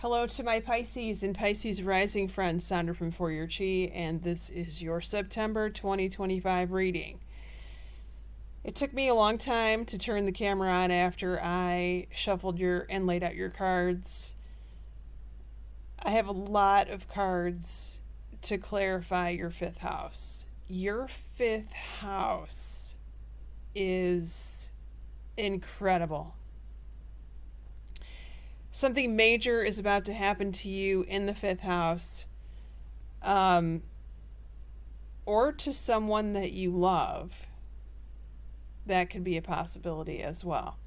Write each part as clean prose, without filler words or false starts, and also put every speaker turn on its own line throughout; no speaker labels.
Hello to my Pisces and Pisces rising friends, Sondra from For Your Chi, and this is your September 2025 reading. It took me a long time to turn the camera on after I shuffled and laid out your cards. I have a lot of cards to clarify your fifth house. Your fifth house is incredible. Something major is about to happen to you in the fifth house, or to someone that you love. That could be a possibility as well.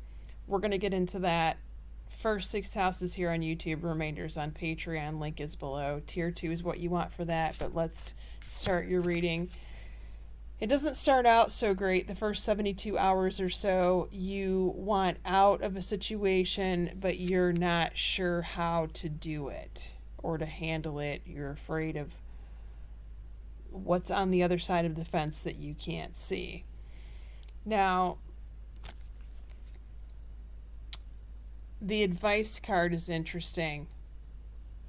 We're going to get into that. First 6 houses here on YouTube, remainders on Patreon. Link is below. Tier 2 is what you want for that, but let's start your reading. It doesn't start out so great. The first 72 hours or so, you want out of a situation, but you're not sure how to do it or to handle it. You're afraid of what's on the other side of the fence that you can't see. Now, the advice card is interesting.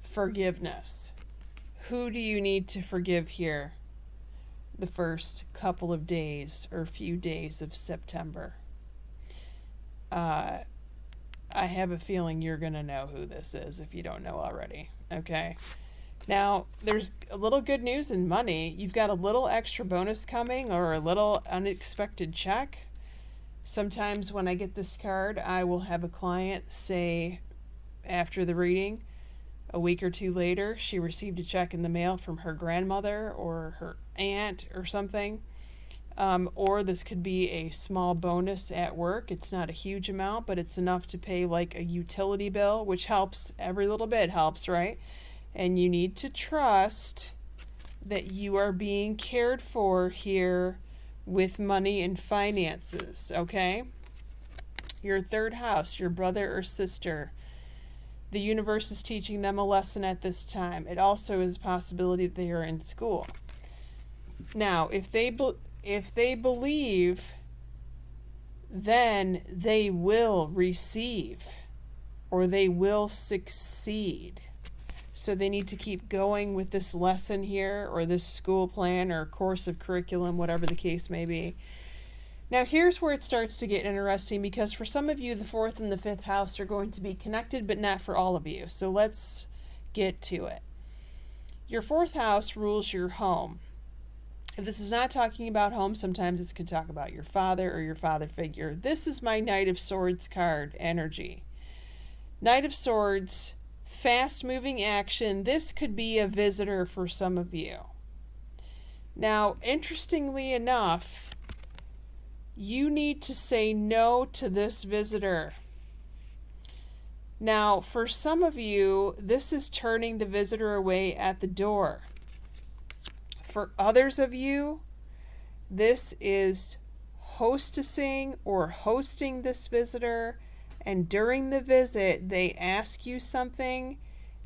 Forgiveness. Who do you need to forgive here? The first couple of days or few days of September. I have a feeling you're going to know who this is if you don't know already. Okay. Now, there's a little good news in money. You've got a little extra bonus coming or a little unexpected check. Sometimes when I get this card, I will have a client say after the reading, a week or two later, she received a check in the mail from her grandmother or her aunt or something. Or this could be a small bonus at work. It's not a huge amount, but it's enough to pay like a utility bill, which helps. Every little bit helps, right? And you need to trust that you are being cared for here with money and finances, okay? Your third house, your brother or sister. The universe is teaching them a lesson at this time. It also is a possibility that they are in school. Now, if they believe, then they will receive or they will succeed. So they need to keep going with this lesson here or this school plan or course of curriculum, whatever the case may be. Now, here's where it starts to get interesting because for some of you, the fourth and the fifth house are going to be connected, but not for all of you. So let's get to it. Your fourth house rules your home. If this is not talking about home, sometimes this could talk about your father or your father figure. This is my Knight of Swords card energy. Knight of Swords, fast-moving action. This could be a visitor for some of you. Now, interestingly enough, you need to say no to this visitor. Now, for some of you, this is turning the visitor away at the door. For others of you, this is hostessing or hosting this visitor, and during the visit, they ask you something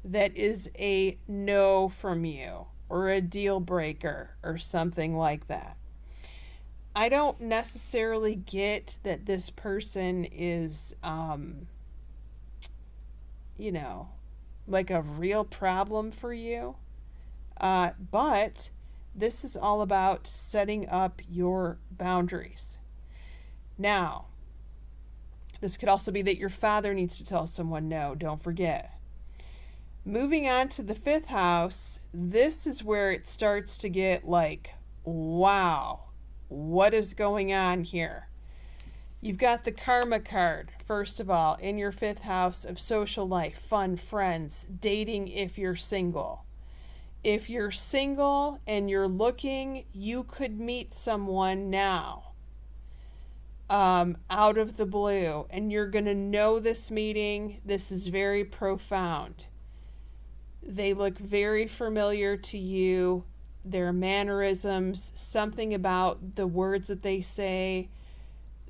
that is a no from you or a deal breaker or something like that. I don't necessarily get that this person is, like a real problem for you. But this is all about setting up your boundaries. Now, this could also be that your father needs to tell someone no, don't forget. Moving on to the fifth house, this is where it starts to get like, wow. What is going on here? You've got the karma card, first of all, in your fifth house of social life, fun, friends, dating if you're single. If you're single and you're looking, you could meet someone now out of the blue, and you're going to know this meeting. This is very profound. They look very familiar to you. Their mannerisms, something about the words that they say,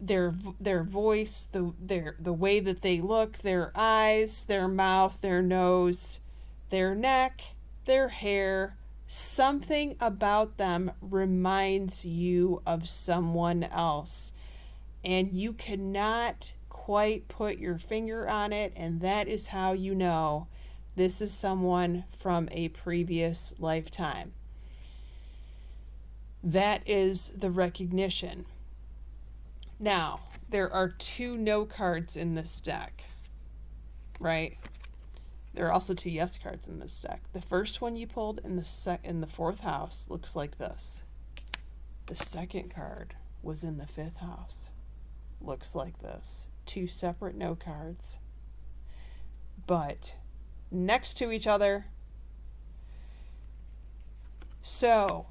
their voice, the way that they look, their eyes, their mouth, their nose, their neck, their hair, something about them reminds you of someone else. And you cannot quite put your finger on it, and that is how you know This is someone from a previous lifetime. That is the recognition. Now, there are 2 no cards in this deck, right? There are also 2 yes cards in this deck. The first one you pulled in the 4th house looks like this. The second card was in the 5th house. Looks like this. 2 separate no cards, but next to each other. So,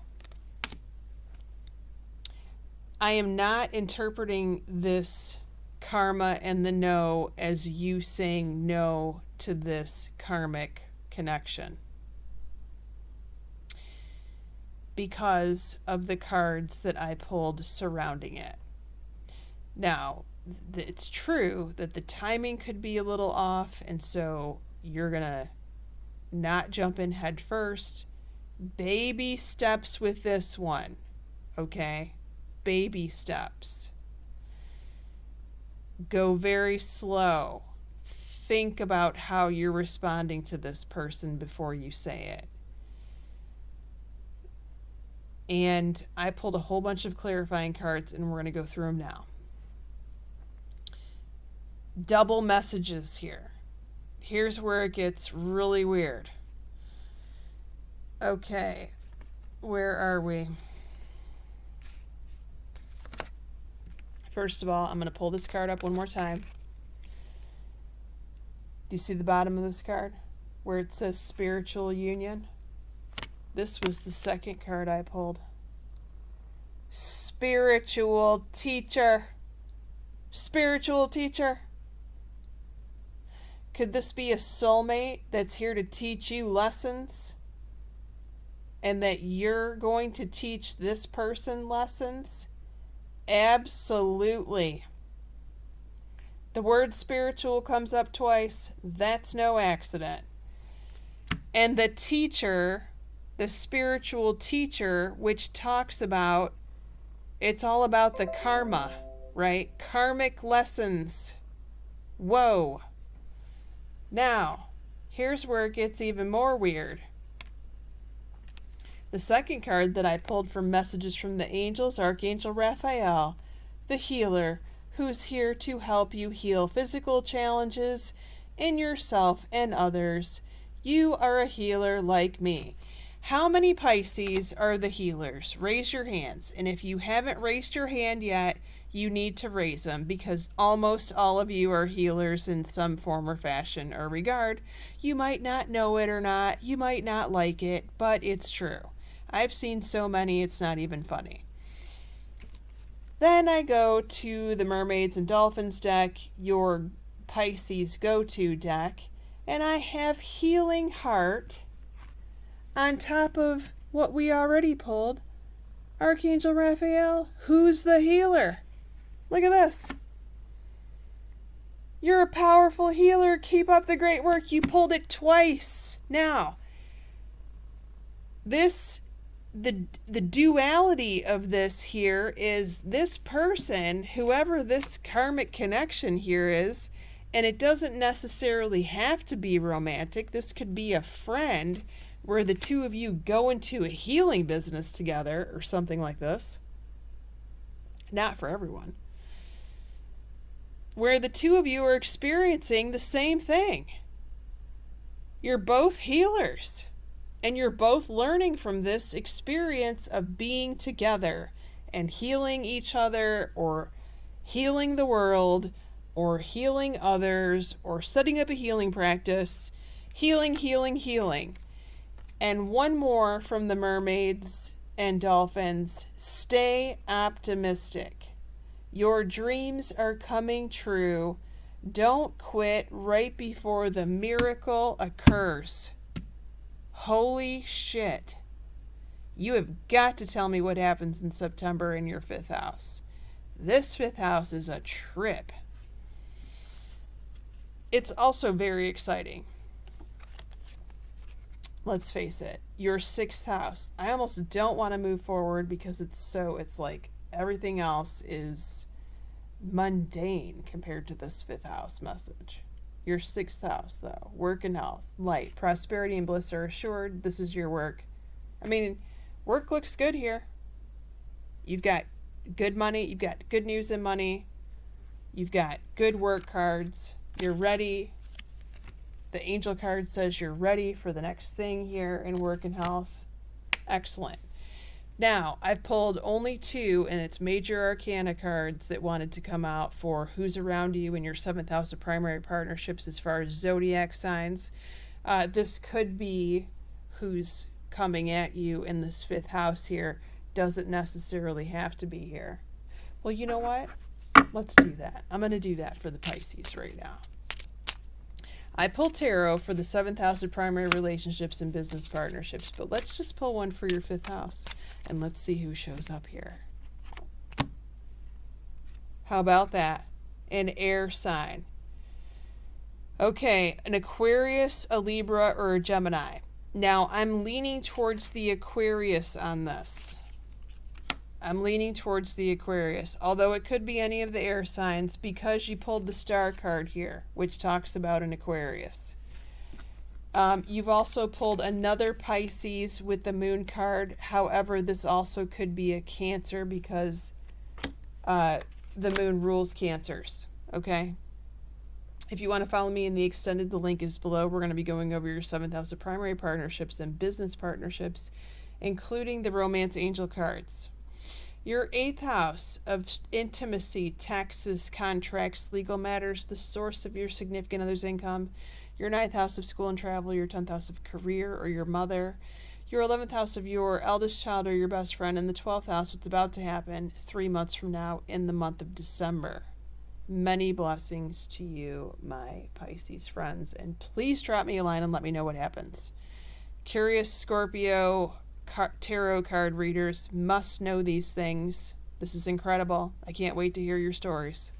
I am not interpreting this karma and the no as you saying no to this karmic connection, because of the cards that I pulled surrounding it. Now, it's true that the timing could be a little off, and so you're gonna not jump in head first. Baby steps with this one, okay? Baby steps. Go very slow. Think about how you're responding to this person before you say it. And I pulled a whole bunch of clarifying cards, and we're going to go through them now. Double messages here. Here's where it gets really weird. Okay, where are we? First of all, I'm going to pull this card up one more time. Do you see the bottom of this card where it says spiritual union? This was the second card I pulled. Spiritual teacher. Spiritual teacher. Could this be a soulmate that's here to teach you lessons? And that you're going to teach this person lessons? Absolutely. The word spiritual comes up twice. That's no accident. And the teacher, the spiritual teacher, which talks about, it's all about the karma, right? Karmic lessons. Whoa. Now, here's where it gets even more weird. The second card that I pulled from Messages from the Angels, Archangel Raphael, the healer, who's here to help you heal physical challenges in yourself and others. You are a healer like me. How many Pisces are the healers? Raise your hands. And if you haven't raised your hand yet, you need to raise them, because almost all of you are healers in some form or fashion or regard. You might not know it or not. You might not like it, but it's true. I've seen so many, it's not even funny. Then I go to the Mermaids and Dolphins deck, your Pisces go-to deck, and I have Healing Heart on top of what we already pulled, Archangel Raphael. Who's the healer? Look at this. You're a powerful healer. Keep up the great work. You pulled it twice. Now, the duality of this here is this person, whoever this karmic connection here is, and it doesn't necessarily have to be romantic. This could be a friend where the two of you go into a healing business together or something like this. Not for everyone. Where the two of you are experiencing the same thing. You're both healers. And you're both learning from this experience of being together and healing each other, or healing the world, or healing others, or setting up a healing practice. Healing, healing, healing. And one more from the Mermaids and Dolphins. Stay optimistic. Your dreams are coming true. Don't quit right before the miracle occurs. Holy shit. You have got to tell me what happens in September in your 5th house. This 5th house is a trip. It's also very exciting. Let's face it. Your 6th house. I almost don't want to move forward because it's like everything else is mundane compared to this 5th house message. Your 6th house, though. Work and health. Light. Prosperity and bliss are assured. This is your work. I mean, work looks good here. You've got good money. You've got good news and money. You've got good work cards. You're ready. The angel card says you're ready for the next thing here in work and health. Excellent. Now, I've pulled only 2, and it's major arcana cards that wanted to come out for who's around you in your 7th house of primary partnerships as far as zodiac signs. This could be who's coming at you in this 5th house here. Doesn't necessarily have to be here. Well, you know what? Let's do that. I'm going to do that for the Pisces right now. I pulled tarot for the 7th house of primary relationships and business partnerships, but let's just pull one for your 5th house, and let's see who shows up here. How about that? An air sign. Okay, an Aquarius, a Libra, or a Gemini. Now, I'm leaning towards the Aquarius on this. I'm leaning towards the Aquarius, although it could be any of the air signs because you pulled the star card here, which talks about an Aquarius. You've also pulled another Pisces with the moon card. However, this also could be a Cancer because the moon rules Cancers, okay? If you want to follow me in the extended, the link is below. We're going to be going over your 7th house of primary partnerships and business partnerships, including the romance angel cards. Your 8th house of intimacy, taxes, contracts, legal matters, the source of your significant other's income. Your 9th house of school and travel, your 10th house of career or your mother. Your 11th house of your eldest child or your best friend. And the 12th house, what's about to happen 3 months from now in the month of December. Many blessings to you, my Pisces friends. And please drop me a line and let me know what happens. Curious Scorpio tarot card readers must know these things. This is incredible. I can't wait to hear your stories.